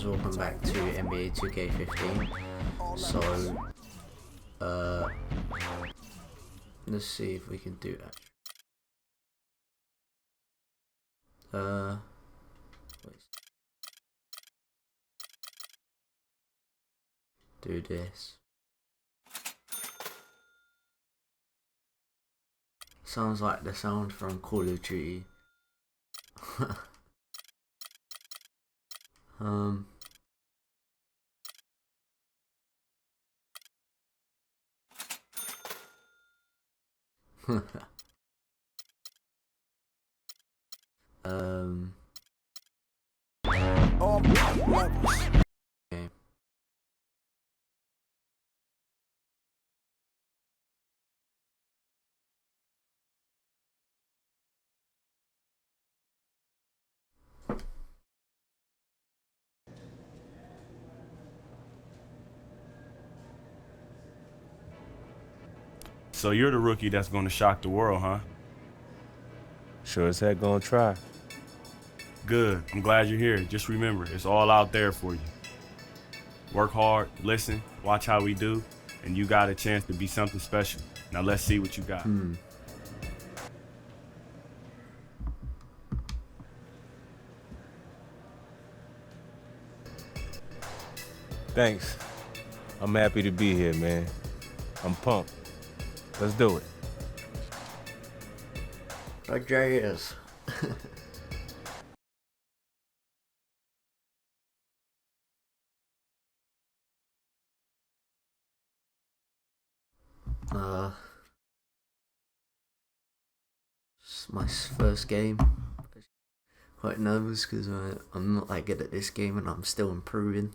guys, welcome back to NBA 2K15. So, let's see if we can do that. Wait. Do this. Sounds like the sound from Call of Duty. Okay. So you're the rookie that's going to shock the world, huh? Sure as heck gonna try. Good. I'm glad you're here. Just remember, it's all out there for you. Work hard, listen, watch how we do, and you got a chance to be something special. Now let's see what you got. Thanks. I'm happy to be here, man. I'm pumped. Let's do it. Rodriguez. It's my first game. Quite nervous because I'm not that good at this game and I'm still improving.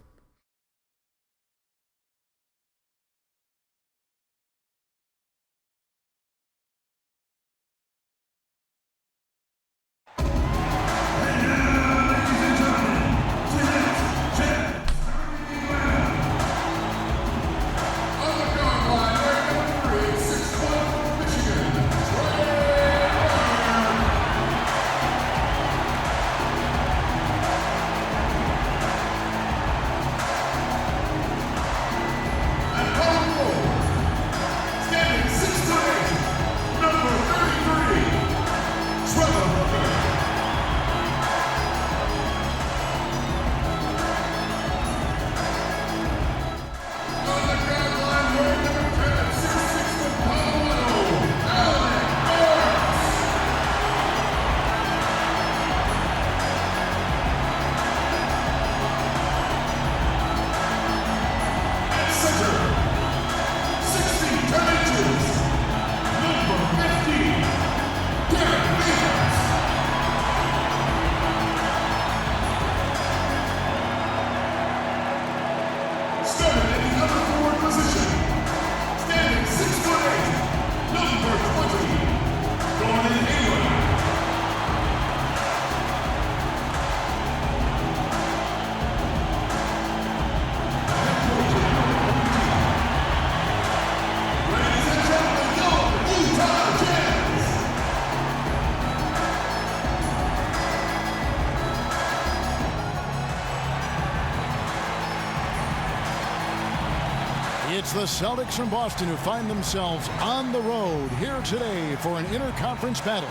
It's the Celtics from Boston who find themselves on the road here today for an interconference battle.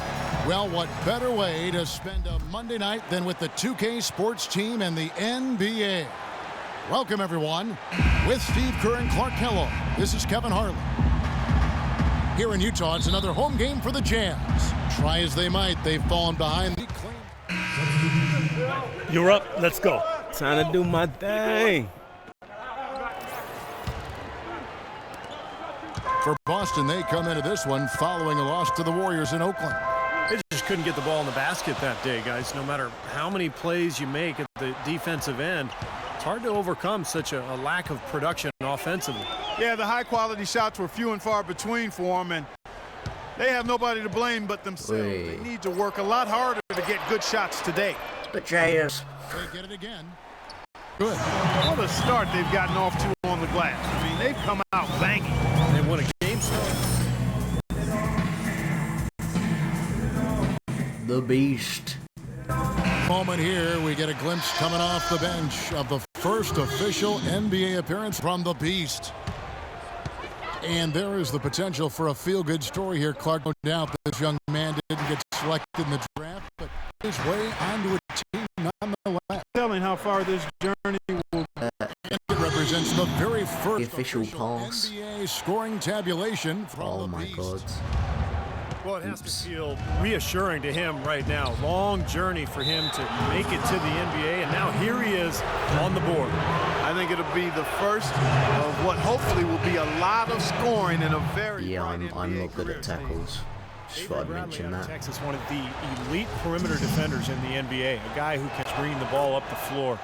Well, what better way to spend a Monday night than with the 2K sports team and the NBA? Welcome, everyone. With Steve Kerr and Clark Kellogg, this is Kevin Harlan. Here in Utah, it's another home game for the Jazz. Try as they might, they've fallen behind. You're up. Let's go. Time to do my thing. For Boston, they come into this one following a loss to the Warriors in Oakland. They just couldn't get the ball in the basket that day, guys. No matter how many plays you make at the defensive end, it's hard to overcome such a lack of production offensively. Yeah, the high-quality shots were few and far between for them, and they have nobody to blame but themselves. They need to work a lot harder to get good shots today. Rodriguez. They get it again. Good. What a start they've gotten off to on the glass. I mean, they've come out banging. They won a game start. The Beast. Moment here, we get a glimpse coming off the bench of the first official NBA appearance from the Beast. And there is the potential for a feel-good story here, Clark. No doubt this young man didn't get selected in the draft, but his way onto a team nonetheless. Telling how far this journey will. It represents the very first official pass. NBA scoring tabulation from Oh the my Beast. God. Well, it has to feel reassuring to him right now. Long journey for him to make it to the NBA, and now here he is on the board. I think it'll be the first of what hopefully will be a lot of scoring in a very Yeah, bright I'm NBA not good career. at tackles. Just thought I'd mention that. Texas, one of the elite perimeter defenders in the NBA, a guy who can screen the ball up the floor.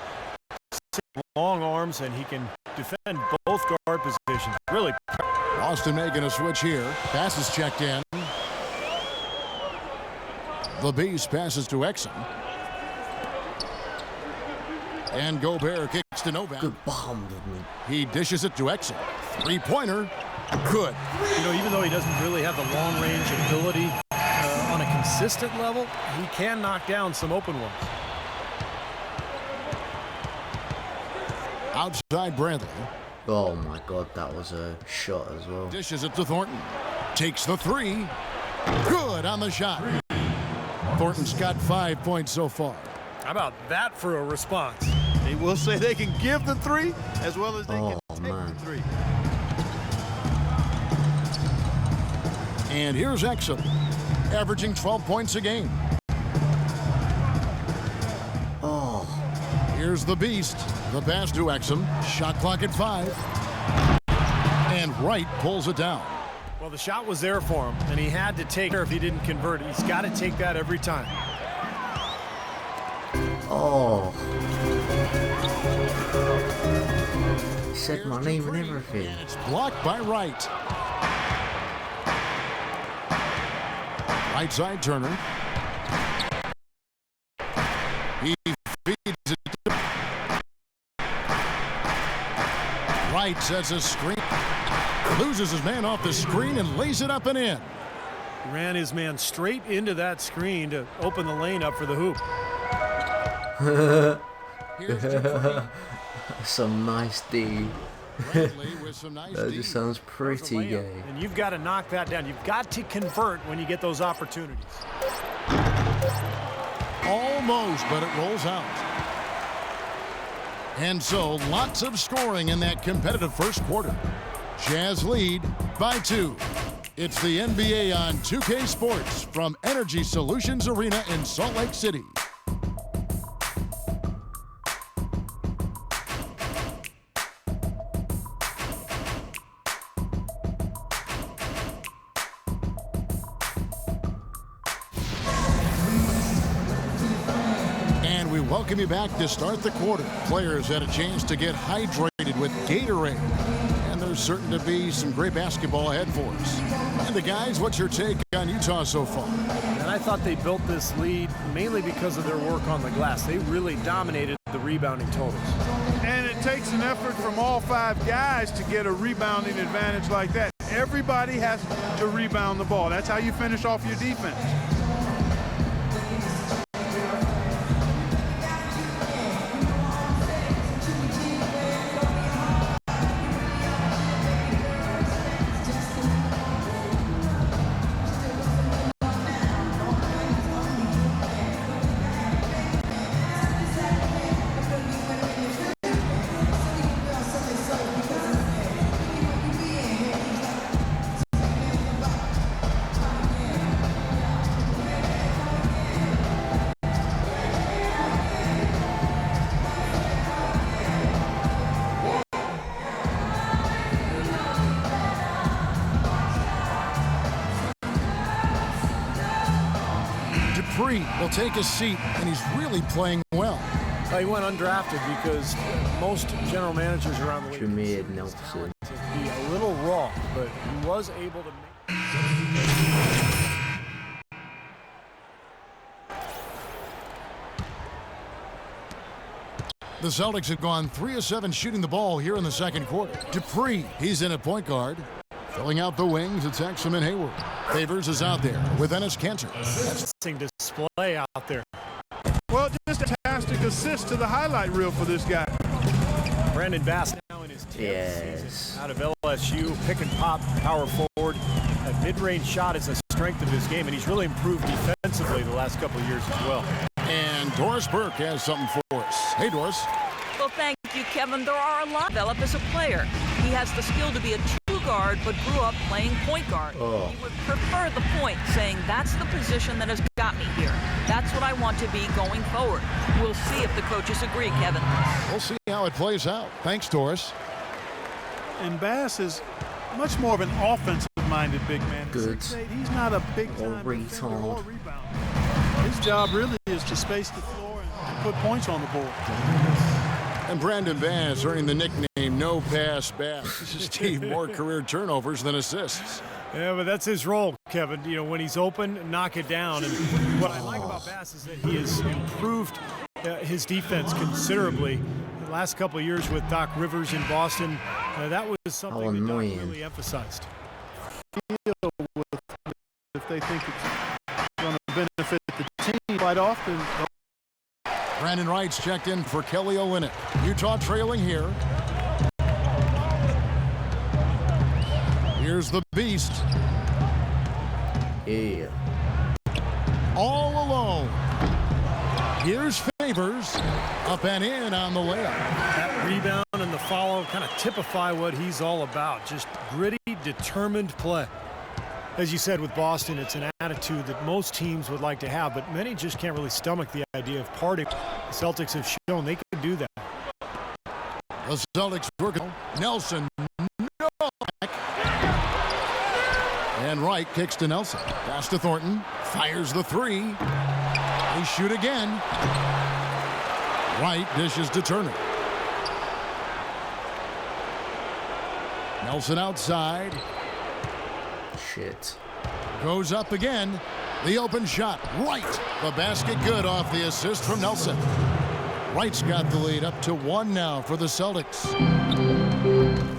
Long arms, and he can defend both guard positions. Really. Boston making a switch here. Passes checked in. The Beast passes to Exum. And Gobert kicks to Novak. Good bomb movement. He dishes it to Exum. Three-pointer. Good. You know, even though he doesn't really have the long-range ability on a consistent level, he can knock down some open ones. Outside Bradley. Oh my God, that was a shot as well. Dishes it to Thornton. Takes the three. Good on the shot. Thornton's got 5 points so far. How about that for a response? They will say they can give the three as well as they can take man. the three. And here's Exum, averaging 12 points a game. Oh, Here's the Beast. The pass to Exum. Shot clock at 5. And Wright pulls it down. Well, the shot was there for him, and he had to take it if he didn't convert it. He's got to take that every time. oh. He said my name and everything. And it's blocked by Wright. Right side Turner. He feeds it to Wright sets a screen. Loses his man off the screen and lays it up and in. Ran his man straight into that screen to open the lane up for the hoop. Here's Dupree. Some nice D. Bradley with some nice That D. just sounds pretty Layup. gay. And you've got to knock that down. You've got to convert when you get those opportunities. Almost, but it rolls out. And so, lots of scoring in that competitive first quarter. Jazz lead by 2. It's the NBA on 2K Sports from Energy Solutions Arena in Salt Lake City. And we welcome you back to start the quarter. Players had a chance to get hydrated with Gatorade. And there's certain to be some great basketball ahead for us. And the guys, what's your take on Utah so far? And I thought they built this lead mainly because of their work on the glass. They really dominated the rebounding totals. And it takes an effort from all 5 guys to get a rebounding advantage like that. Everybody has to rebound the ball. That's how you finish off your defense. Dupree will take a seat, and he's really playing well. He went undrafted because most general managers around the league Jameer Nelson. to be a little raw, but he was able to make. The Celtics have gone 3 of 7 shooting the ball here in the second quarter. Dupree, he's in at point guard. Filling out the wings, it's Exum and Hayward. Favors is out there with Enes Kanter. Interesting display out there. Well, just a fantastic assist to the highlight reel for this guy. Brandon Bass now in his 10th Yes. season out of LSU, pick and pop, power forward. A mid-range shot is a strength of his game, and he's really improved defensively the last couple of years as well. And Doris Burke has something for us. Hey, Doris. Well, thank you, Kevin. There are a lot to develop as a player. He has the skill to be a true guard, but grew up playing point guard. Oh. He would prefer the point, saying that's the position that has got me here. That's what I want to be going forward. We'll see if the coaches agree, Kevin. We'll see how it plays out. Thanks, Doris. And Bass is much more of an offensive-minded big man. At Good. 6'8", he's not a big-time Or defender or retard. rebounder. His job really is to space the floor and put points on the board. And Brandon Bass earning the nickname No Pass Bass. Steve, more career turnovers than assists. Yeah, but that's his role, Kevin. You know, when he's open, knock it down. And what I like about Bass is that he has improved his defense considerably. The last couple of years with Doc Rivers in Boston, that was something that Doc annoying. really emphasized. If they think it's going to benefit the team quite often. Brandon Wright's checked in for Kelly Olynyk. Utah trailing here. Here's the Beast. Yeah. All alone. Here's Favors. Up and in on the layup. That rebound and the follow kind of typify what he's all about. Just gritty, determined play. As you said with Boston, it's an attitude that most teams would like to have, but many just can't really stomach the idea of parting. The Celtics have shown they can do that. The Celtics working. Nelson. No. And Wright kicks to Nelson. Pass to Thornton. Fires the three. They shoot again. Wright dishes to Turner. Nelson outside. Shit. Goes up again. The open shot. Wright. The basket good off the assist from Nelson. Wright's got the lead up to 1 now for the Celtics.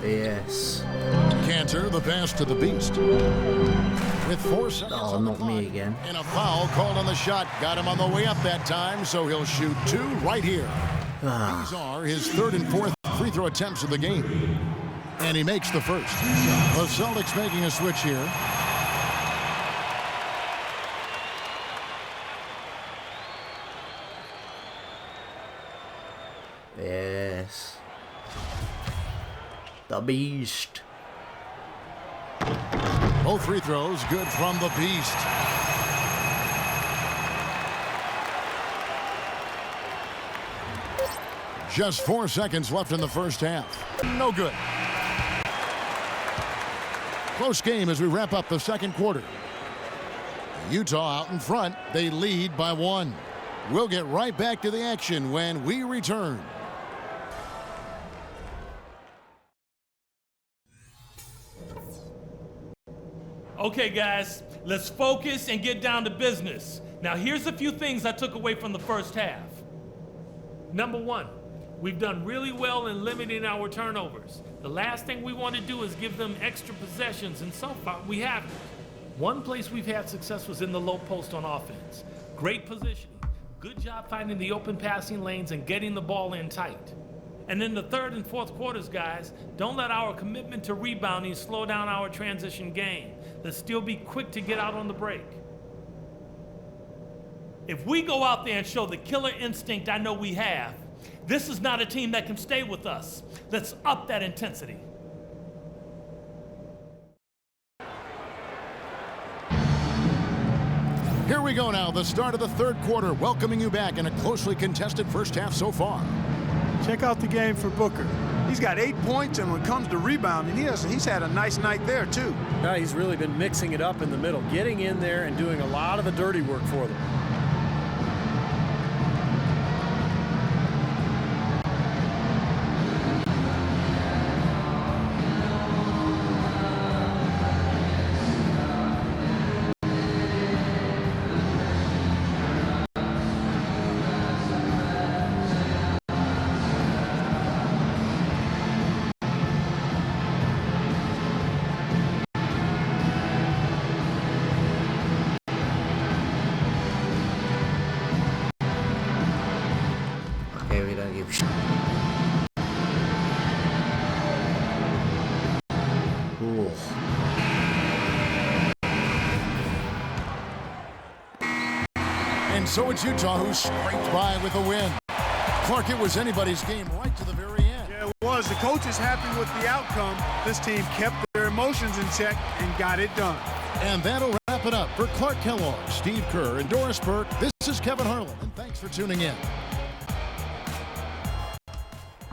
Yes. Cantor, the pass to the Beast. With 4 seconds Oh, on the not clock. me again. And a foul called on the shot. Got him on the way up that time, so he'll shoot 2 right here. These are his 3rd and 4th free throw attempts of the game. And he makes the first. The Celtics making a switch here. Yes. The Beast. Both free throws good from the Beast. Just 4 seconds left in the first half. No good. Close game as we wrap up the second quarter. Utah out in front. They lead by 1. We'll get right back to the action when we return. Okay, guys, let's focus and get down to business. Now, here's a few things I took away from the first half. Number 1, we've done really well in limiting our turnovers. The last thing we want to do is give them extra possessions, and so far we haven't. One place we've had success was in the low post on offense. Great positioning. Good job finding the open passing lanes and getting the ball in tight. And in the third and fourth quarters, guys, don't let our commitment to rebounding slow down our transition game. Let's still be quick to get out on the break. If we go out there and show the killer instinct I know we have, this is not a team that can stay with us. Let's up that intensity. Here we go now, the start of the third quarter, welcoming you back in a closely contested first half so far. Check out the game for Booker. He's got 8 points, and when it comes to rebounding, he's had a nice night there, too. Yeah, he's really been mixing it up in the middle, getting in there and doing a lot of the dirty work for them. Okay, we don't give a shit. And so it's Utah who scraped by with a win. Clark, it was anybody's game right to the very end. Yeah, it was. The coach is happy with the outcome. This team kept their emotions in check and got it done. And that'll wrap it up for Clark Kellogg, Steve Kerr, and Doris Burke. This is Kevin Harlan, and thanks for tuning in.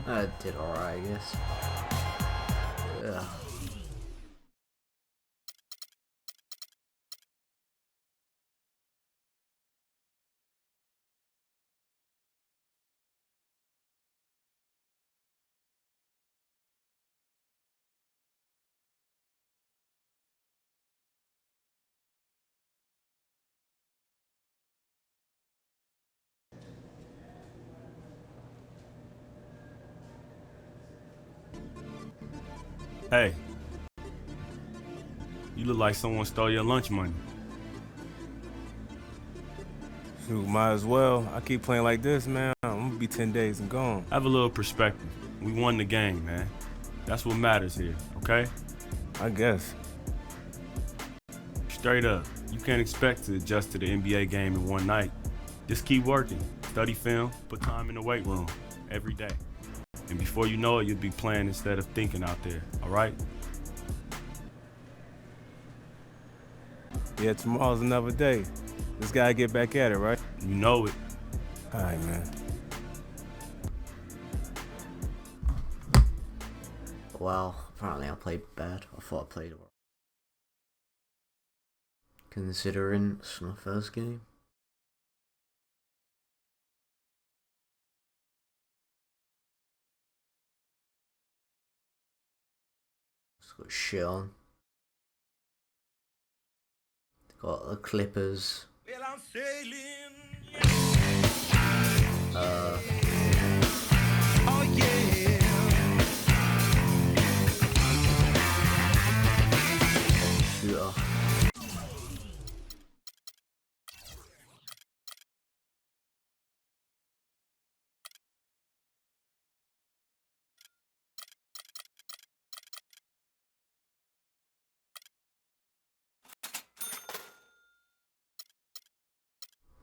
I did alright, I guess. Ugh. Hey, you look like someone stole your lunch money. Shoot, might as well. I keep playing like this, man. I'm gonna be 10 days and gone. Have a little perspective. We won the game, man. That's what matters here, okay? I guess. Straight up, you can't expect to adjust to the NBA game in one night. Just keep working, study film, put time in the weight room every day. And before you know it, you'll be playing instead of thinking out there, all right? Yeah, tomorrow's another day. Just gotta get back at it, right? You know it. All right, man. Well, apparently I played bad. I thought I played well. Considering it's my first game. It's got shit on. Got the Clippers. Well, I'm sailing. Oh yeah. Shooter.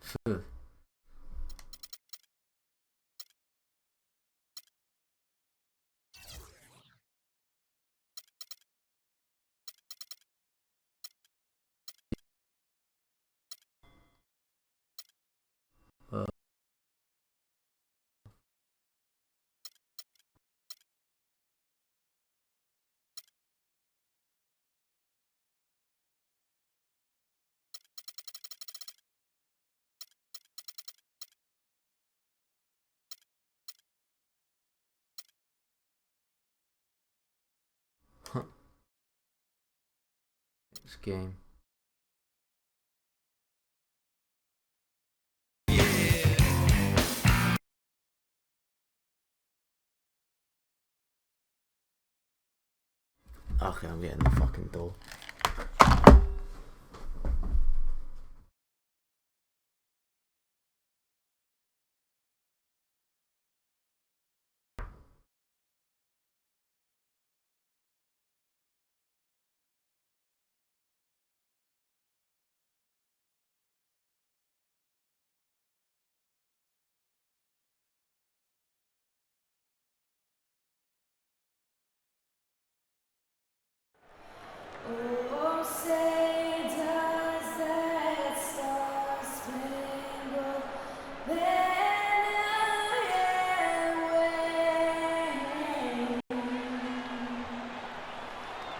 Phew. Huh. This game. Okay, I'm getting the fucking door. Oh, say does that star-spangled banner yet wave?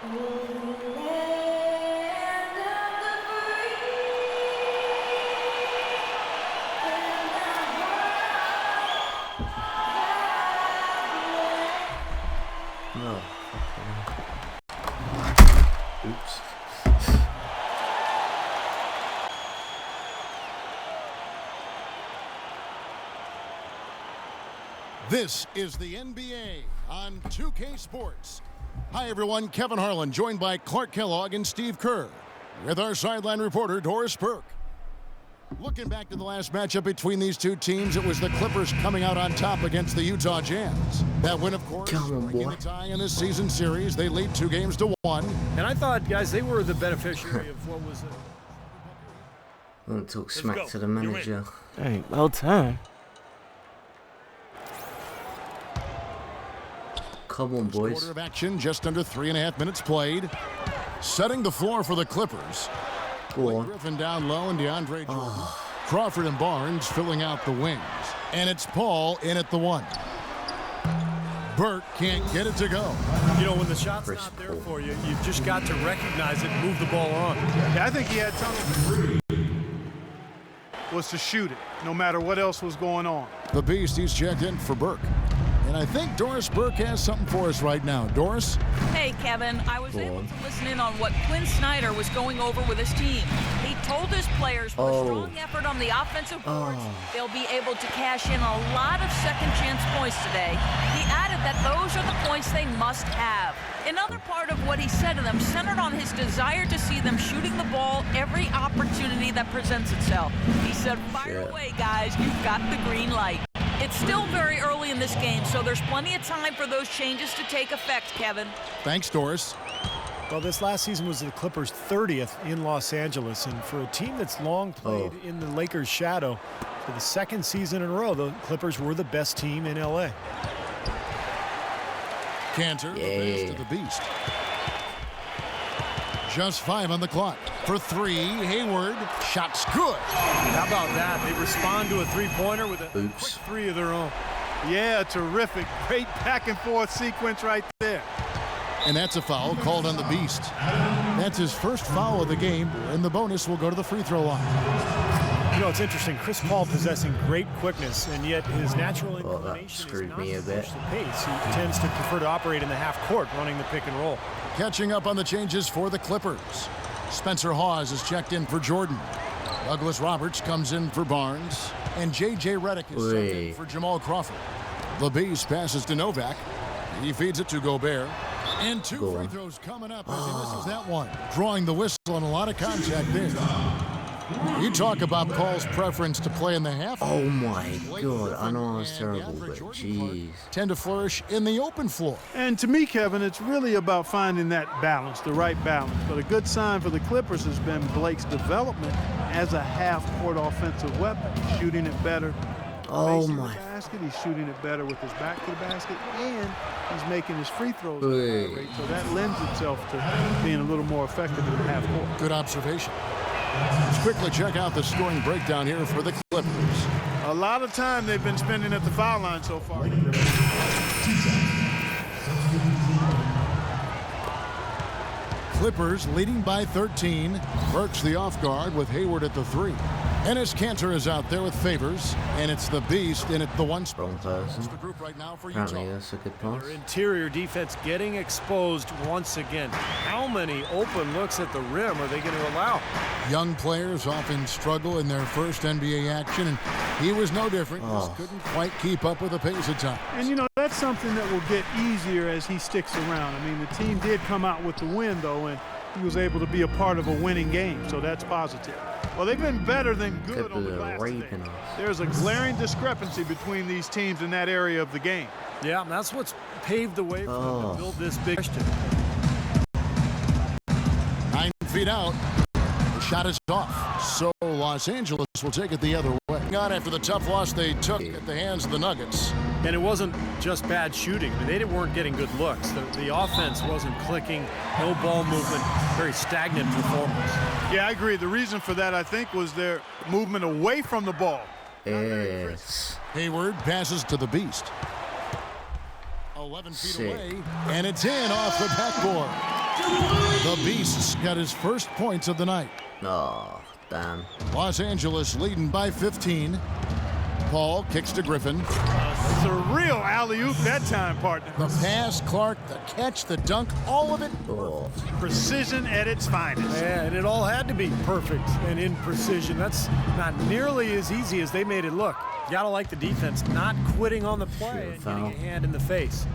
Oh, the land of the free and the heart No. Oops. This is the NBA on 2K Sports. Hi, everyone. Kevin Harlan, joined by Clark Kellogg and Steve Kerr, with our sideline reporter, Doris Burke. Looking back to the last matchup between these two teams, it was the Clippers coming out on top against the Utah Jazz. That win, of course, Come on, breaking boy. the tie in this season series. They lead 2-1. And I thought, guys, they were the beneficiary of what was Won't talk smack to the manager. Dang, about time. Come on, boys. Quarter of action, just under 3.5 minutes played. Setting the floor for the Clippers. Go on. Griffin down low and DeAndre Jordan. Crawford and Barnes filling out the wings. And it's Paul in at the 1. Burke can't get it to go. You know, when the shot's Chris not there Paul. for you, you've just got to recognize it and move the ball on. Yeah, I think he had tunnel three was to shoot it, no matter what else was going on. The Beast, he's checked in for Burke. And I think Doris Burke has something for us right now. Doris? Hey, Kevin, I was Go able on. to listen in on what Quinn Snyder was going over with his team. He told his players with a strong effort on the offensive boards, they'll be able to cash in a lot of second chance points today. He added that those are the points they must have. Another part of what he said to them centered on his desire to see them shooting the ball every opportunity that presents itself. He said, fire away, guys, you've got the green light. It's still very early in this game, so there's plenty of time for those changes to take effect, Kevin. Thanks, Doris. Well, this last season was the Clippers' 30th in Los Angeles, and for a team that's long played in the Lakers' shadow, for the second season in a row, the Clippers were the best team in LA. Cantor, the pass to the Beast. Just 5 on the clock. For 3, Hayward. Shot's good. How about that? They respond to a three-pointer with a quick Oops. 3 of their own. Yeah, terrific. Great back and forth sequence right there. And that's a foul called on the Beast. That's his first foul of the game, and the bonus will go to the free throw line. You know, it's interesting. Chris Paul possessing great quickness, and yet his natural that inclination is screwed not me a to bit. push the pace. He tends to prefer to operate in the half court, running the pick and roll. Catching up on the changes for the Clippers. Spencer Hawes is checked in for Jordan. Douglas Roberts comes in for Barnes. And J.J. Redick is subbed in for Jamal Crawford. The Beast passes to Novak. He feeds it to Gobert. And 2 free throws coming up as he misses that one. Drawing the whistle and a lot of contact there. You talk about Paul's preference to play in the half. Oh my God, I know I was terrible, but jeez. Tend to flourish in the open floor. And to me, Kevin, it's really about finding that balance, the right balance. But a good sign for the Clippers has been Blake's development as a half-court offensive weapon, shooting it better. Oh facing my. the basket, he's shooting it better with his back to the basket, and he's making his free throws at a higher rate. So that lends itself to being a little more effective in the half-court. Good observation. Let's quickly check out the scoring breakdown here for the Clippers. A lot of time they've been spending at the foul line so far. Clippers leading by 13. Burks the off guard with Hayward at the 3. Ennis Cantor is out there with Favors, and it's the Beast in at the 1 spot. Wrong person. It's the group right now for Apparently Utah. that's a good pass. Their interior defense getting exposed once again. How many open looks at the rim are they going to allow? Young players often struggle in their first NBA action, and he was no different. Just couldn't quite keep up with the pace at times. And, you know, that's something that will get easier as he sticks around. I mean, the team did come out with the win, though, and he was able to be a part of a winning game, so that's positive. Well, they've been better than good on the glass today. There's a glaring discrepancy between these teams in that area of the game. Yeah, and that's what's paved the way for them to build this big question. 9 feet out. The shot is off. So Los Angeles will take it the other way. Not after the tough loss they took at the hands of the Nuggets. And it wasn't just bad shooting. I mean, they weren't getting good looks. The offense wasn't clicking, no ball movement, very stagnant performance. Yeah, I agree. The reason for that, I think, was their movement away from the ball. Yes. Hayward passes to the Beast. 11 feet away, and it's in off the backboard. The Beast's got his first points of the night. Oh, damn. Los Angeles leading by 15. Paul kicks to Griffin. Surreal alley-oop that time, partner. The pass, Clark, the catch, the dunk, all of it. Oh. Precision at its finest. Yeah, and it all had to be perfect and in precision. That's not nearly as easy as they made it look. You gotta like the defense not quitting on the play and getting a hand in the face.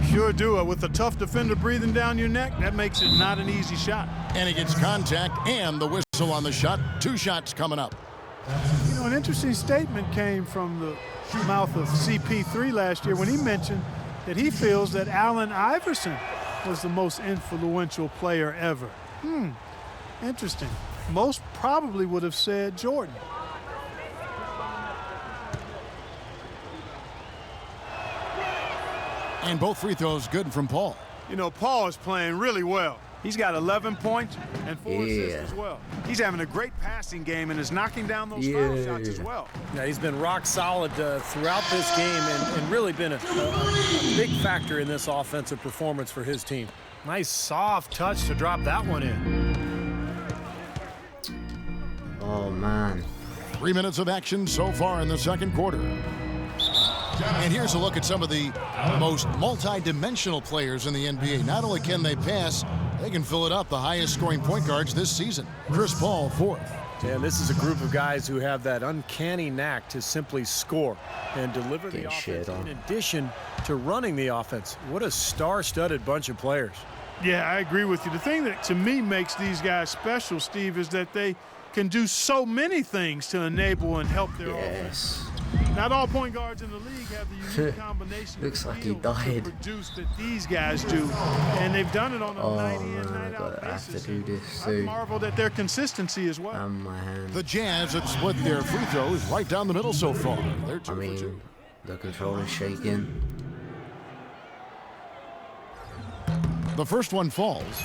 Sure do. With a tough defender breathing down your neck, that makes it not an easy shot. And he gets contact and the whistle on the shot. 2 shots coming up. You know, an interesting statement came from the mouth of CP3 last year when he mentioned that he feels that Allen Iverson was the most influential player ever. Interesting. most probably would have said Jordan. And both free throws good from Paul. You know, Paul is playing really well. He's got 11 points and 4 assists as well. He's having a great passing game and is knocking down those foul shots as well. Yeah, he's been rock solid throughout this game and really been a big factor in this offensive performance for his team. Nice soft touch to drop that one in. Oh, man. 3 minutes of action so far in the second quarter. And here's a look at some of the most multi-dimensional players in the NBA. Not only can they pass, they can fill it up. The highest scoring point guards this season. Chris Paul, 4th. And this is a group of guys who have that uncanny knack to simply score and deliver the offense in addition to running the offense. What a star-studded bunch of players. Yeah, I agree with you. The thing that to me makes these guys special, Steve, is that they can do so many things to enable and help their offense. Not all point guards in the league have the unique combination Looks like he to died. produce that these guys do, and they've done it on a night in, night out I have basis. to do this I soon. marveled at their consistency as well. My hand. The Jazz have split their free throws right down the middle so far. They're 2 I for 2. mean, the controller's shaking. The first one falls.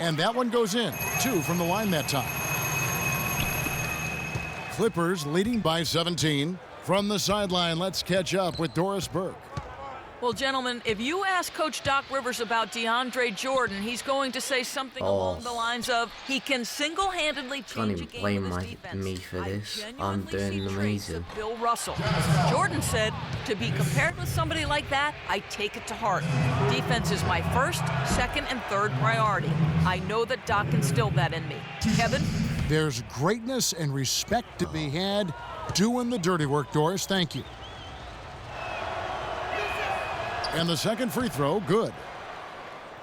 And that one goes in. 2 from the line that time. Clippers leading by 17. From the sideline, let's catch up with Doris Burke. Well, gentlemen, if you ask Coach Doc Rivers about DeAndre Jordan, he's going to say something along the lines of, he can single-handedly change a game with his defense. Me for this. I I'm genuinely doing see traits amazing. of Bill Russell. Jordan said, to be compared with somebody like that, I take it to heart. Defense is my first, second, and third priority. I know that Doc instilled that in me. Kevin? There's greatness and respect to be had doing the dirty work, Doris. Thank you. And the second free throw, good.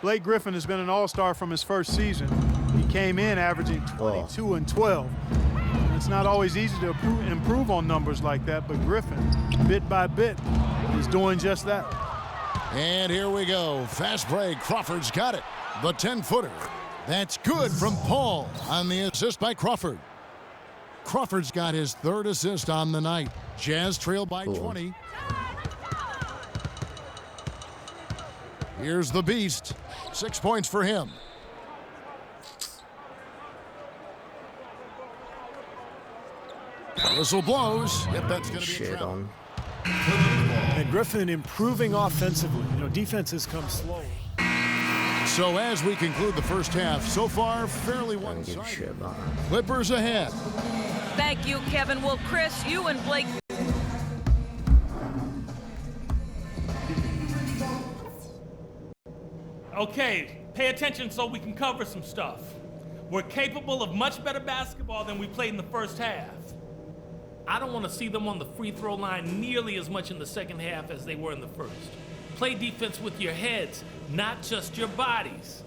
Blake Griffin has been an all-star from his first season. He came in averaging 22 and 12. It's not always easy to improve on numbers like that, but Griffin, bit by bit, is doing just that. And here we go. Fast break. Crawford's got it. The 10-footer. That's good from Paul on the assist by Crawford. Crawford's got his 3rd assist on the night. Jazz trail by 20. Here's the Beast. 6 points for him. Whistle blows. Yep, that's going to be a foul. And Griffin improving offensively. You know, defense has come slow. So as we conclude the first half, so far fairly one-sided. Clippers ahead. Thank you, Kevin. Well, Chris, you and Blake... Okay, pay attention so we can cover some stuff. We're capable of much better basketball than we played in the first half. I don't want to see them on the free throw line nearly as much in the second half as they were in the first. Play defense with your heads, not just your bodies.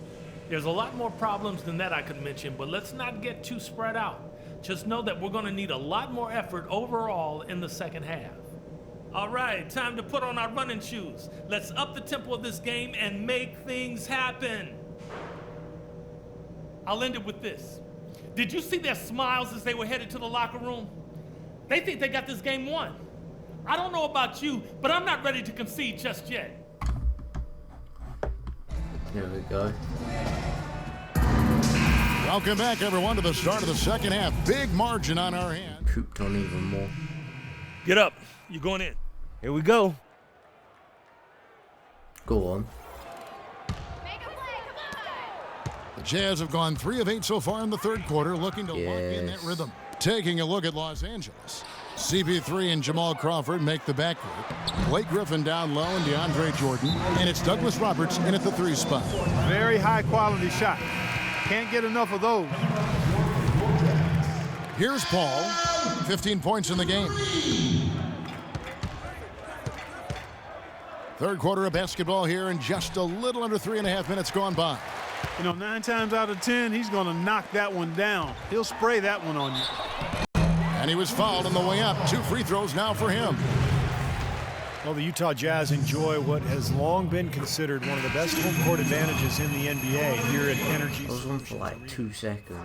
There's a lot more problems than that I could mention, but let's not get too spread out. Just know that we're going to need a lot more effort overall in the second half. All right, time to put on our running shoes. Let's up the tempo of this game and make things happen. I'll end it with this. Did you see their smiles as they were headed to the locker room? They think they got this game won. I don't know about you, but I'm not ready to concede just yet. There we go. Welcome back, everyone, to the start of the second half. Big margin on our hand. Pooped on even more. Get up. You're going in. Here we go. Go on. The Jazz have gone 3 of 8 so far in the third quarter, looking to lock in that rhythm. Taking a look at Los Angeles. CP3 and Jamal Crawford make the backcourt. Blake Griffin down low and DeAndre Jordan. And it's Douglas Roberts in at the 3 spot. Very high-quality shot. Can't get enough of those. Here's Paul. 15 points in the game. Third quarter of basketball here, and just a little under 3.5 minutes gone by. You know, 9 times out of 10, he's going to knock that one down. He'll spray that one on you. And he was fouled on the way up. 2 free throws now for him. Well, the Utah Jazz enjoy what has long been considered one of the best home court advantages in the NBA here at Energy. I was on for like 2 seconds.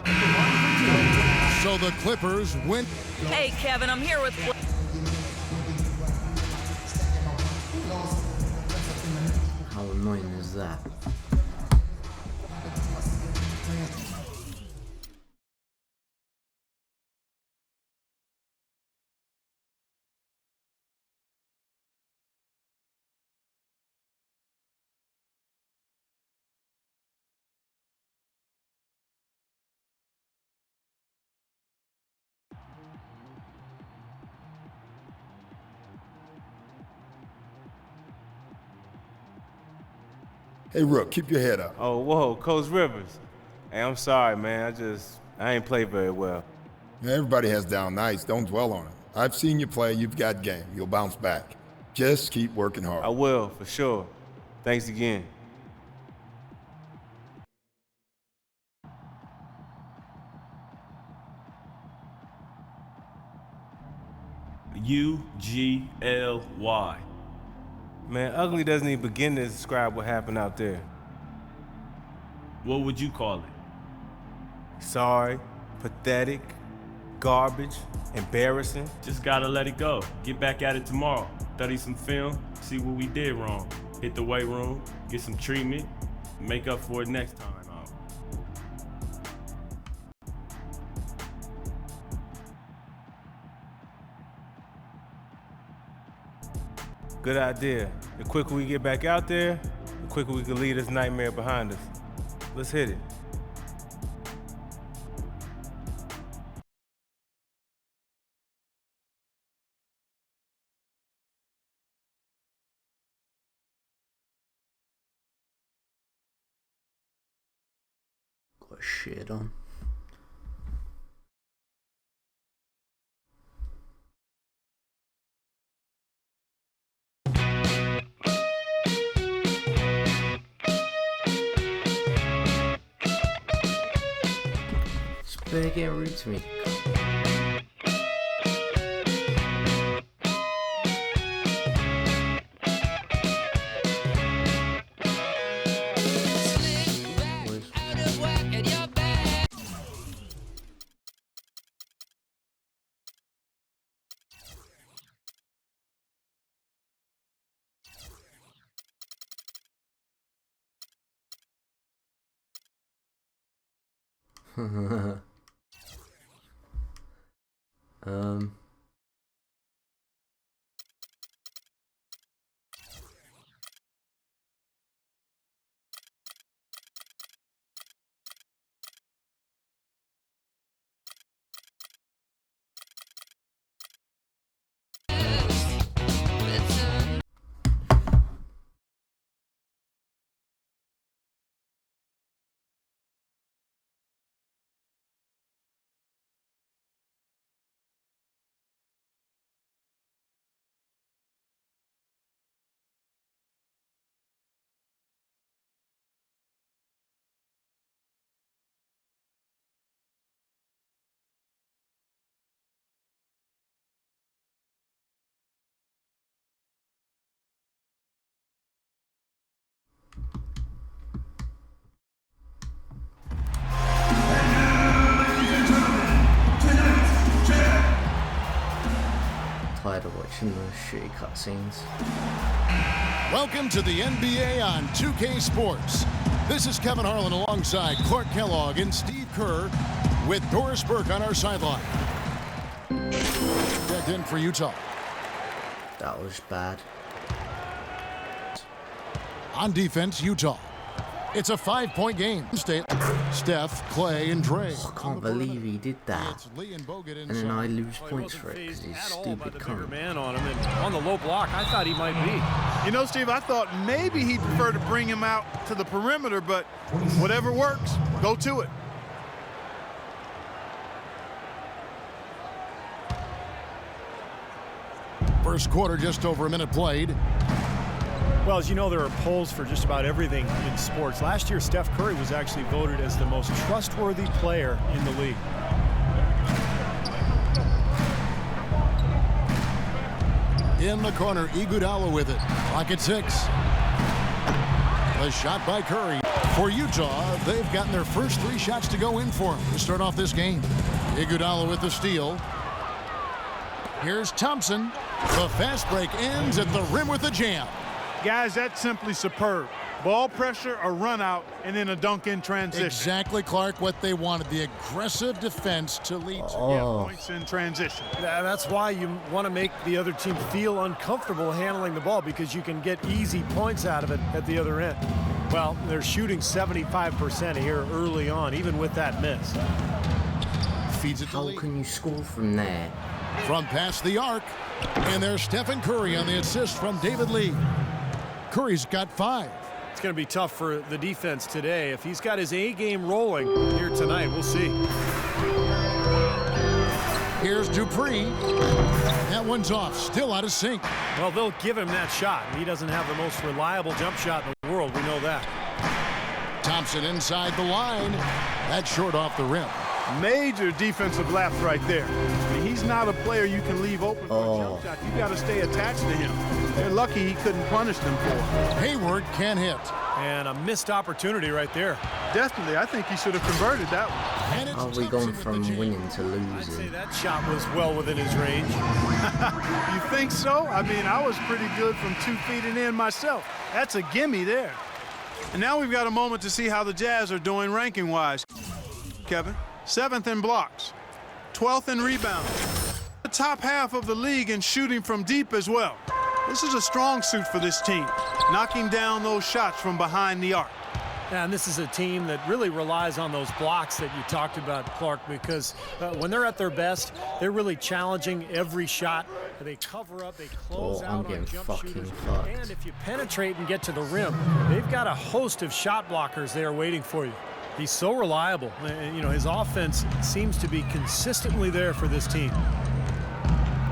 So the Clippers win. Hey, Kevin, I'm here with. How annoying is that? Hey, Rook, keep your head up. Oh, whoa, Coach Rivers. Hey, I'm sorry, man. I ain't played very well. Everybody has down nights. Don't dwell on it. I've seen you play. You've got game. You'll bounce back. Just keep working hard. I will, for sure. Thanks again. UGLY. Man, ugly doesn't even begin to describe what happened out there. What would you call it? Sorry, pathetic, garbage, embarrassing. Just gotta let it go. Get back at it tomorrow. Study some film, see what we did wrong. Hit the weight room, get some treatment, make up for it next time out. Good idea. The quicker we get back out there, the quicker we can leave this nightmare behind us. Let's hit it. Got shit on. Better get rude to me. Tired of watching those shitty cutscenes. Welcome to the NBA on 2K Sports. This is Kevin Harlan alongside Clark Kellogg and Steve Kerr with Doris Burke on our sideline. Checked in for Utah. That was bad. On defense, Utah. It's a 5-point game. Steph, Clay, and Dre. I can't believe he did that. It's Lee and Bogut And then I lose Well, he points wasn't for it because phased he's at all by stupid the bigger cunt. man on him, and on the low block, I thought he might be. You know, Steve, I thought maybe he'd prefer to bring him out to the perimeter, but whatever works, go to it. First quarter, just over a minute played. Well, as you know, there are polls for just about everything in sports. Last year, Steph Curry was actually voted as the most trustworthy player in the league. In the corner, Iguodala with it. Clock at 6. The shot by Curry. For Utah, they've gotten their first 3 shots to go in for them to start off this game. Iguodala with the steal. Here's Thompson. The fast break ends at the rim with a jam. Guys, that's simply superb. Ball pressure, a run out, and then a dunk in transition. Exactly, Clark, what they wanted. The aggressive defense to lead to Points in transition. Yeah, that's why you want to make the other team feel uncomfortable handling the ball, because you can get easy points out of it at the other end. Well, they're shooting 75% here early on, even with that miss. Feeds it to How Lee. can you score from there? From past the arc. And there's Stephen Curry on the assist from David Lee. Curry's got 5. It's going to be tough for the defense today. If he's got his A game rolling here tonight, we'll see. Here's Dupree. That one's off, still out of sync. Well, they'll give him that shot. He doesn't have the most reliable jump shot in the world. We know that. Thompson inside the line. That's short off the rim. Major defensive lapse right there. I mean, he's not a player you can leave open for a jump shot. You got to stay attached to him. They're lucky he couldn't punish them for it. Hayward can hit. And a missed opportunity right there. Definitely, I think he should have converted that one. And it's How are we Thompson going with the from jam. winning to I'd say losing? that shot was well within his range. You think so? I mean, I was pretty good from 2 feet and in myself. That's a gimme there. And now we've got a moment to see how the Jazz are doing ranking-wise. Kevin, 7th in blocks, 12th in rebounds, the top half of the league in shooting from deep as well. This is a strong suit for this team, knocking down those shots from behind the arc. And this is a team that really relies on those blocks that you talked about, Clark, because when they're at their best, they're really challenging every shot. They cover up, they close I'm out getting on jump fucking shooters. fucked. And if you penetrate and get to the rim, they've got a host of shot blockers there waiting for you. He's so reliable. And, you know, his offense seems to be consistently there for this team.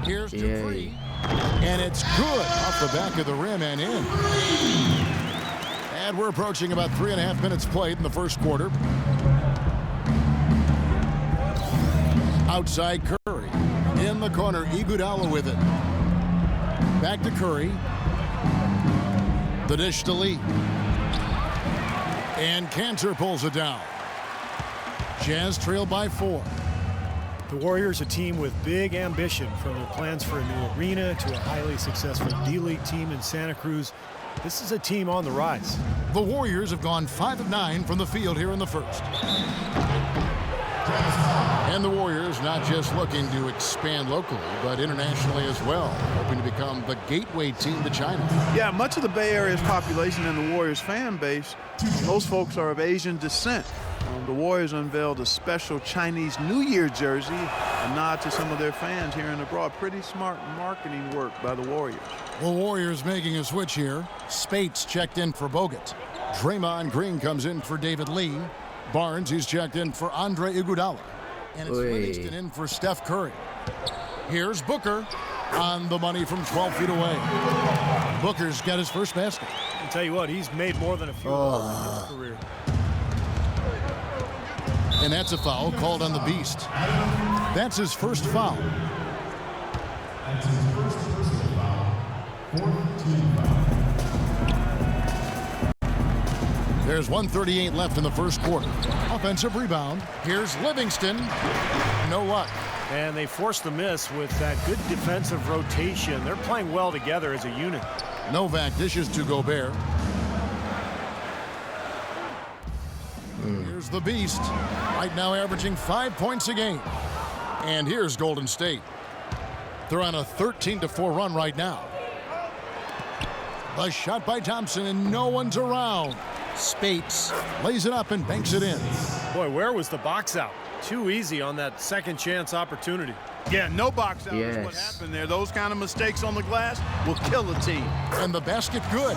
Here's Dupree. And it's good off the back of the rim and in. And we're approaching about 3.5 minutes played in the first quarter. Outside Curry. In the corner, Iguodala with it. Back to Curry. The dish to Lee. And Cantor pulls it down. Jazz trail by 4. The Warriors, a team with big ambition, from their plans for a new arena to a highly successful D-League team in Santa Cruz. This is a team on the rise. The Warriors have gone 5 of 9 from the field here in the first. And the Warriors not just looking to expand locally, but internationally as well, hoping to become the gateway team to China. Yeah, much of the Bay Area's population and the Warriors fan base, most folks are of Asian descent. The Warriors unveiled a special Chinese New Year jersey, a nod to some of their fans here and abroad. Pretty smart marketing work by the Warriors. The Warriors making a switch here. Spates checked in for Bogut. Draymond Green comes in for David Lee. Barnes, he's checked in for Andre Iguodala. And it's Livingston in for Steph Curry. Here's Booker on the money from 12 feet away. Booker's got his first basket. I'll tell you what, he's made more than a few of those in his career. And that's a foul called on the Beast. That's his first foul. There's 1:38 left in the first quarter. Offensive rebound. Here's Livingston. No luck. And they forced the miss with that good defensive rotation. They're playing well together as a unit. Novak dishes to Gobert. Here's the Beast. Right now averaging 5 points a game. And here's Golden State. They're on a 13-4 run right now. A shot by Thompson, and no one's around. Spates lays it up and banks it in. Boy, where was the box out? Too easy on that second chance opportunity. Yeah, no box out is what Yes. happened there. Those kind of mistakes on the glass will kill a team. And the basket good.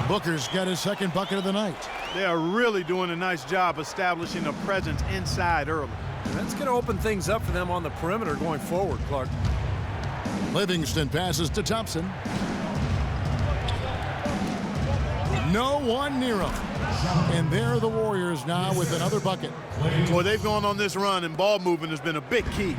Booker's got his second bucket of the night. They are really doing a nice job establishing a presence inside early. And that's going to open things up for them on the perimeter going forward, Clark. Livingston passes to Thompson. No one near him. And there are the Warriors now with another bucket. Boy, they've gone on this run, and ball movement has been a big key.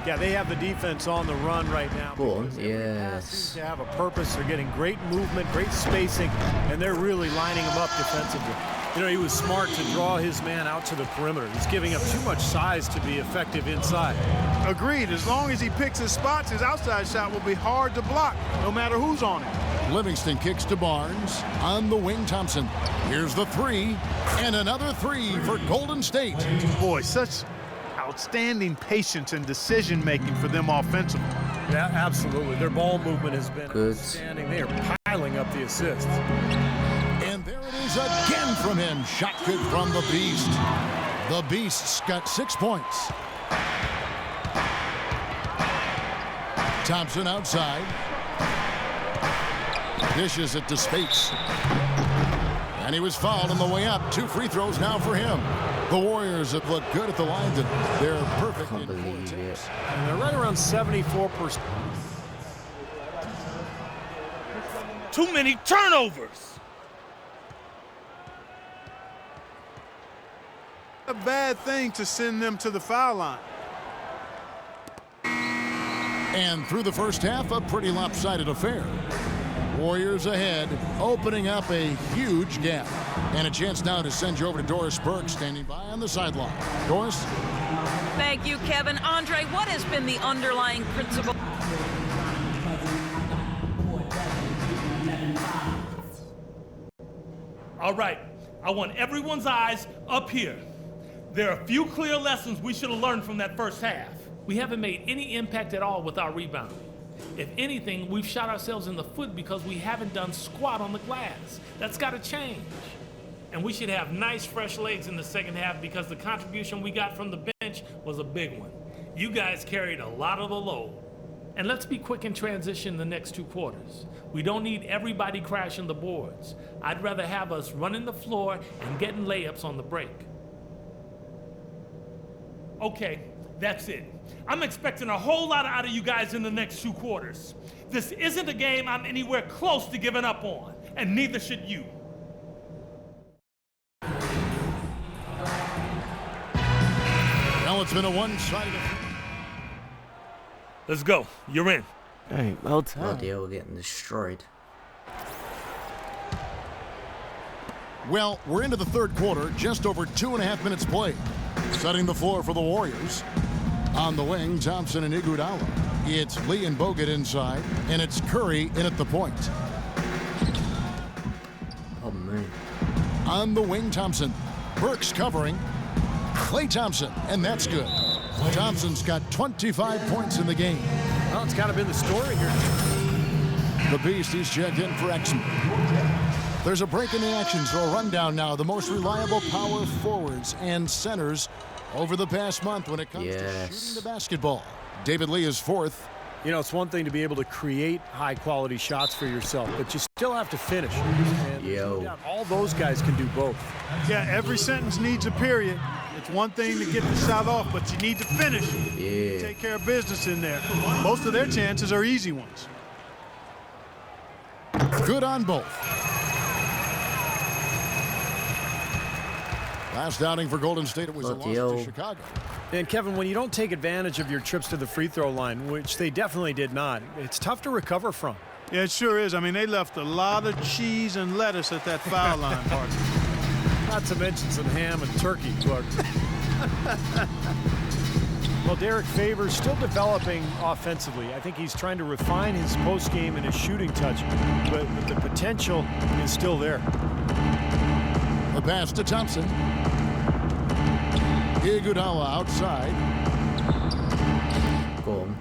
Yeah, they have the defense on the run right now. Go on, because every pass seems yes. to have a purpose. They're getting great movement, great spacing, and they're really lining them up defensively. You know, he was smart to draw his man out to the perimeter. He's giving up too much size to be effective inside. Agreed. As long as he picks his spots, his outside shot will be hard to block, no matter who's on it. Livingston kicks to Barnes. On the wing, Thompson. Here's the three. And another three for Golden State. Boy, such outstanding patience and decision-making for them offensively. Yeah, absolutely. Their ball movement has been Good. outstanding. They are piling up the assists. And there it is again from him. Shot good from the Beast. The Beast's got 6 points. Thompson outside. Dishes it to Spates. And he was fouled on the way up. 2 free throws now for him. The Warriors have looked good at the line. They're perfect Can't in 4 believe attempts. it. And they're right around 74%. Too many turnovers. A bad thing to send them to the foul line. And through the first half, a pretty lopsided affair. Warriors ahead, opening up a huge gap. And a chance now to send you over to Doris Burke, standing by on the sideline. Doris? Thank you, Kevin. Andre, what has been the underlying principle? All right, I want everyone's eyes up here. There are a few clear lessons we should have learned from that first half. We haven't made any impact at all with our rebounding. If anything, we've shot ourselves in the foot because we haven't done squat on the glass. That's got to change. And we should have nice fresh legs in the second half because the contribution we got from the bench was a big one. You guys carried a lot of the load. And let's be quick in transition the next 2 quarters. We don't need everybody crashing the boards. I'd rather have us running the floor and getting layups on the break. Okay, that's it. I'm expecting a whole lot out of you guys in the next 2 quarters. This isn't a game I'm anywhere close to giving up on, and neither should you. Well, it's been a one-sided affair. Let's go. You're in. Hey, well time. Bloody hell, we're getting destroyed. Well, we're into the third quarter, just over 2.5 minutes played. Setting the floor for the Warriors. On the wing, Thompson and Iguodala. It's Lee and Bogut inside, and it's Curry in at the point. Oh, man. On the wing, Thompson. Burks covering. Klay Thompson, and that's good. Thompson's got 25 points in the game. Well, it's kind of been the story here. The Beast, he's checked in for Exum. There's a break in the action, so a rundown now. The most reliable power forwards and centers over the past month when it comes to shooting the basketball. David Lee is fourth. You know, it's one thing to be able to create high-quality shots for yourself, but you still have to finish. And all those guys can do both. Yeah, every sentence needs a period. It's one thing to get the shot off, but you need to finish. Yeah. Take care of business in there. Most of their chances are easy ones. Good on both. Last outing for Golden State, it was a loss to Chicago. And Kevin, when you don't take advantage of your trips to the free throw line, which they definitely did not, it's tough to recover from. Yeah, it sure is. I mean, they left a lot of cheese and lettuce at that foul line, Parker. Not to mention some ham and turkey, Clark. Well, Derek Favors still developing offensively. I think he's trying to refine his post game and his shooting touch, but the potential is still there. The pass to Thompson. Iguodala outside. Go on.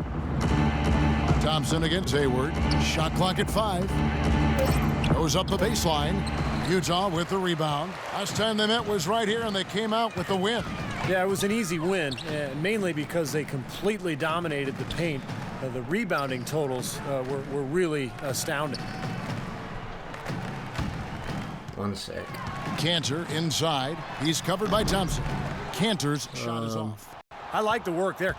Thompson against Hayward. Shot clock at 5. Goes up the baseline. Utah with the rebound. Last time they met was right here, and they came out with the win. Yeah, it was an easy win, mainly because they completely dominated the paint. The rebounding totals were really astounding. 1 sec. Cantor inside. He's covered by Thompson. Cantor's shot is off. I like the work there.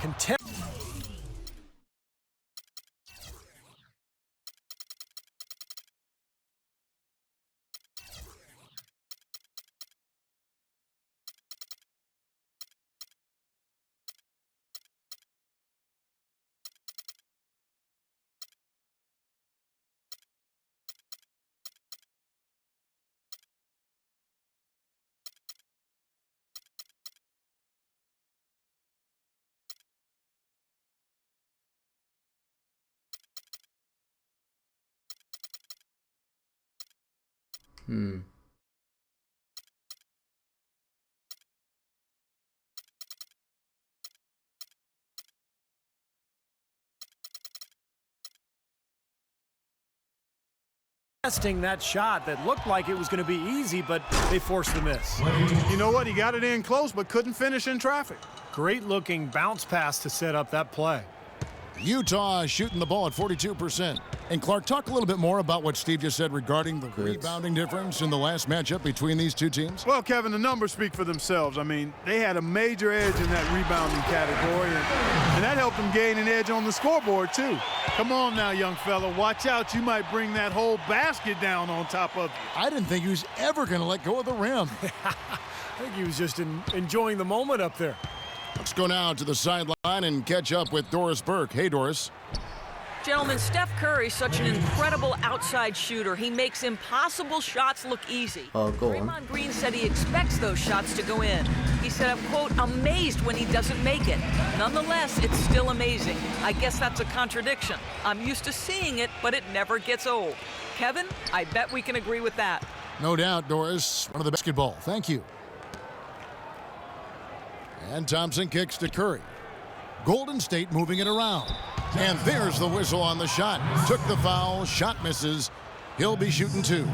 Testing that shot that looked like it was going to be easy, but they forced the miss. You know what? He got it in close, but couldn't finish in traffic. Great looking bounce pass to set up that play. Utah shooting the ball at 42%. And Clark, talk a little bit more about what Steve just said regarding the rebounding difference in the last matchup between these two teams. Well, Kevin, the numbers speak for themselves. I mean, they had a major edge in that rebounding category, and that helped them gain an edge on the scoreboard, too. Come on now, young fella. Watch out. You might bring that whole basket down on top of you. I didn't think he was ever going to let go of the rim. I think he was just enjoying the moment up there. Let's go now to the sideline and catch up with Doris Burke. Hey, Doris. Gentlemen, Steph Curry's such an incredible outside shooter. He makes impossible shots look easy. Oh, go on. Draymond Green said he expects those shots to go in. He said, I'm, quote, amazed when he doesn't make it. Nonetheless, it's still amazing. I guess that's a contradiction. I'm used to seeing it, but it never gets old. Kevin, I bet we can agree with that. No doubt, Doris. One of the basketball. Thank you. And Thompson kicks to Curry. Golden State moving it around. And there's the whistle on the shot. Took the foul. Shot misses. He'll be shooting two.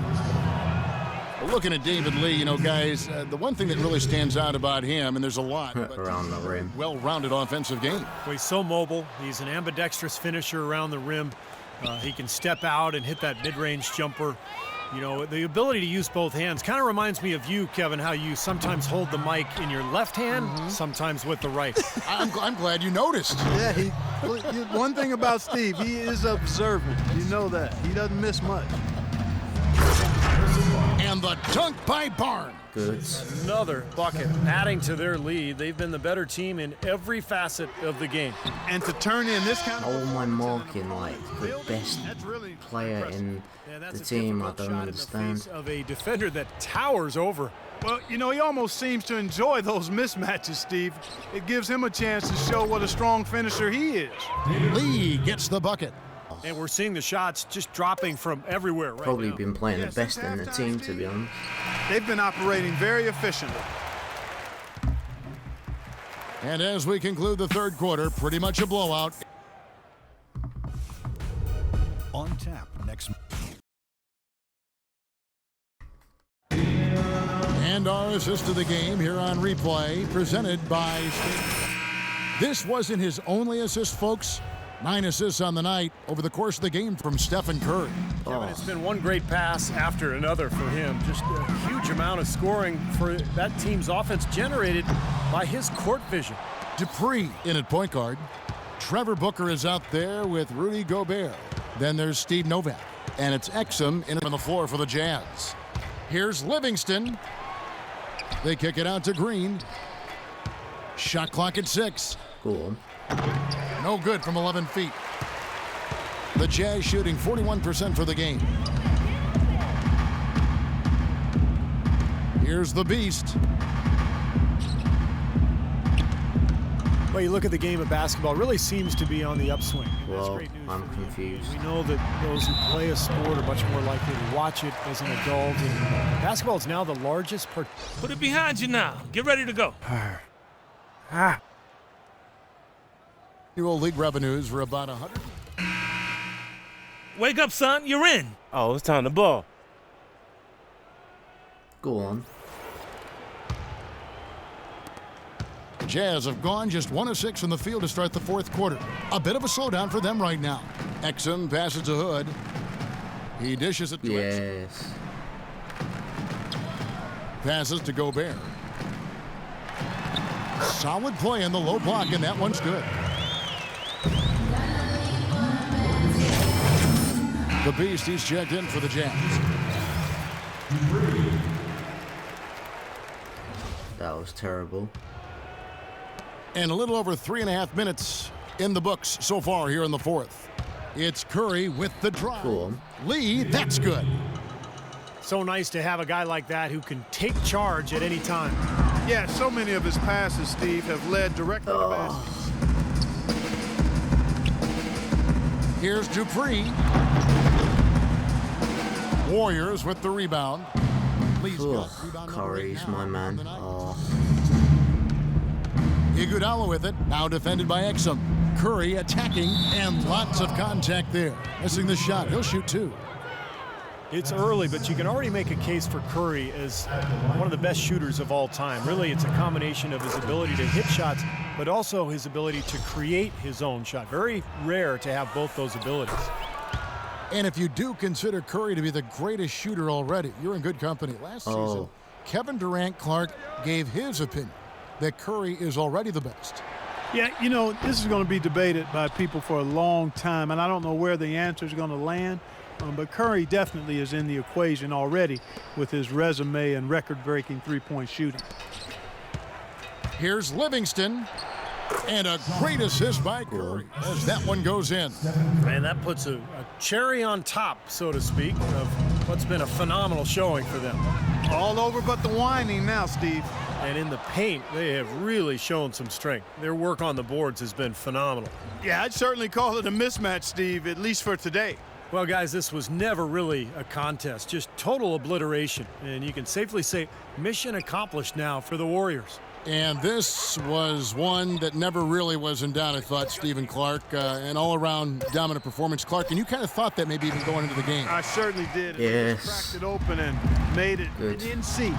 Looking at David Lee, you know, guys, the one thing that really stands out about him, and there's a lot, around the rim. Well-rounded offensive game. Well, he's so mobile. He's an ambidextrous finisher around the rim. He can step out and hit that mid-range jumper. You know, the ability to use both hands kind of reminds me of you, Kevin, how you sometimes hold the mic in your left hand, sometimes with the right. I'm glad you noticed. Yeah, one thing about Steve, he is observant. You know that. He doesn't miss much. And the dunk by Barnes. Good. Another bucket, adding to their lead. They've been the better team in every facet of the game. And to turn in this kind of... All my marking like the best player in the team. I don't understand. Of a defender that towers over. Well, you know, he almost seems to enjoy those mismatches, Steve. It gives him a chance to show what a strong finisher he is. Lee gets the bucket. And we're seeing the shots just dropping from everywhere right Probably now. been playing the best in the team, to be honest. They've been operating very efficiently. And as we conclude the third quarter, pretty much a blowout. On tap next. And our assist of the game here on replay, presented by State. This wasn't his only assist, folks. 9 assists on the night over the course of the game from Stephen Curry. Kevin, it's been one great pass after another for him. Just a huge amount of scoring for that team's offense generated by his court vision. Dupree in at point guard. Trevor Booker is out there with Rudy Gobert. Then there's Steve Novak. And it's Exum in on the floor for the Jazz. Here's Livingston. They kick it out to Green. Shot clock at 6. Go on. No good from 11 feet. The Jazz shooting 41% for the game. Here's the Beast. Well, you look at the game of basketball, it really seems to be on the upswing. Well, That's great news I'm for the confused. NBA. We know that those who play a sport are much more likely to watch it as an adult. And basketball is now the largest part. Put it behind you now. Get ready to go. Annual league revenues were about 100. Wake up, son. You're in. Oh, it's time to ball. Go on. Jazz have gone just 1 of 6 from the field to start the fourth quarter. A bit of a slowdown for them right now. Exum passes to Hood. He dishes it to Exum. Yes. Passes to Gobert. Solid play in the low block, and that one's good. The Beast, he's checked in for the Jazz. That was terrible. And a little over 3.5 minutes in the books so far here in the fourth. It's Curry with the drive. Cool. Lee, that's good. So nice to have a guy like that who can take charge at any time. Yeah, so many of his passes, Steve, have led directly to baskets. Here's Dupree. Warriors with the rebound. Please, Ugh, Scott, rebound number 8 Curry's now my on man. the night. Oh, Iguodala with it, now defended by Exum. Curry attacking, and lots of contact there. Missing the shot, he'll shoot 2. It's early, but you can already make a case for Curry as one of the best shooters of all time. Really, it's a combination of his ability to hit shots, but also his ability to create his own shot. Very rare to have both those abilities. And if you do consider Curry to be the greatest shooter already, you're in good company. Last season, Kevin Durant Clark gave his opinion that Curry is already the best. Yeah, you know, this is going to be debated by people for a long time, and I don't know where the answer is going to land. But Curry definitely is in the equation already with his resume and record-breaking three-point shooting. Here's Livingston, and a great assist by Curry as that one goes in. And that puts a cherry on top, so to speak, of what's been a phenomenal showing for them. All over but the whining now, Steve. And in the paint, they have really shown some strength. Their work on the boards has been phenomenal. Yeah, I'd certainly call it a mismatch, Steve, at least for today. Well, guys, this was never really a contest, just total obliteration. And you can safely say mission accomplished now for the Warriors. And this was one that never really was in doubt, I thought, Stephen Clark. An all-around dominant performance. Clark, and you kind of thought that maybe even going into the game. I certainly did. Yes. Cracked it open and made it Good. in C.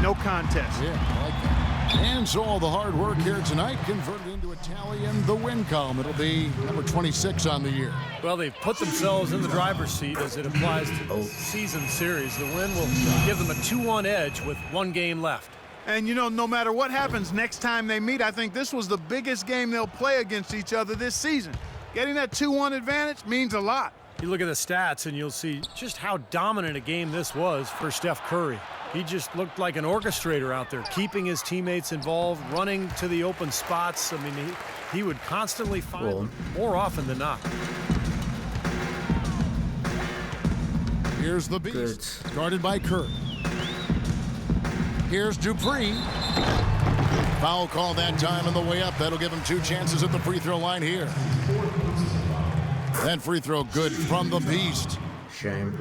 No contest. Yeah, I like that. And so all the hard work here tonight converted into a tally in the win column. It'll be number 26 on the year. Well, they've put themselves in the driver's seat as it applies to the season series. The win will give them a 2-1 edge with 1 game left. And, you know, no matter what happens next time they meet, I think this was the biggest game they'll play against each other this season. Getting that 2-1 advantage means a lot. You look at the stats and you'll see just how dominant a game this was for Steph Curry. He just looked like an orchestrator out there, keeping his teammates involved, running to the open spots. I mean, he would constantly find them more often than not. Here's the Beast, guarded by Curry. Here's Dupree. Foul call that time on the way up. That'll give him 2 chances at the free throw line here. That free throw good from the Beast. shame.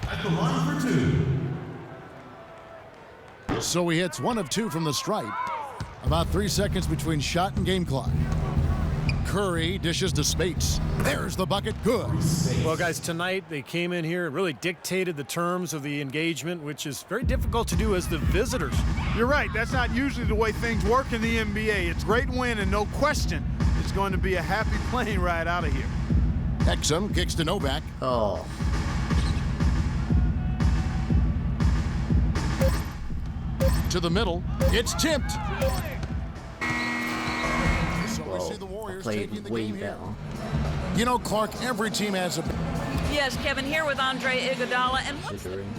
At the line for 2. So he hits 1 of 2 from the stripe. About 3 seconds between shot and game clock. Curry dishes to Spates. There's the bucket. Good. Well, guys, tonight they came in here and really dictated the terms of the engagement, which is very difficult to do as the visitors. You're right. That's not usually the way things work in the NBA. It's a great win, and no question, it's going to be a happy plane ride out of here. Exum kicks to Novak. Oh, To the middle. It's tipped. So we see the I Warriors played taking the way game here. better. You know, Clark, every team has a... Yes, Kevin, here with Andre Iguodala. And what's the Considering.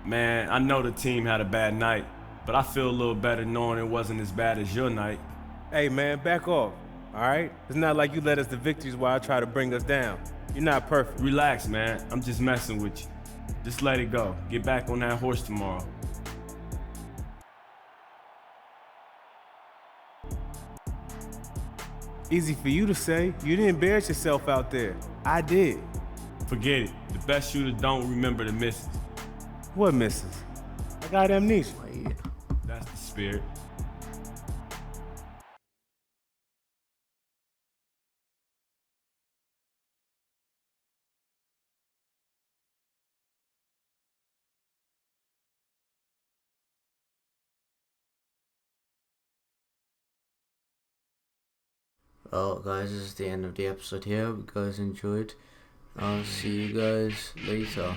Man, I know the team had a bad night, but I feel a little better knowing it wasn't as bad as your night. Hey, man, back off, all right? It's not like you led us to victories while I try to bring us down. You're not perfect. Relax, man. I'm just messing with you. Just let it go. Get back on that horse tomorrow. Easy for you to say. You didn't embarrass yourself out there. I did. Forget it. The best shooters don't remember the misses. What misses? I got amnesia. Wait. That's the spirit. Well, guys, this is the end of the episode here. Hope you guys enjoyed. I'll see you guys later.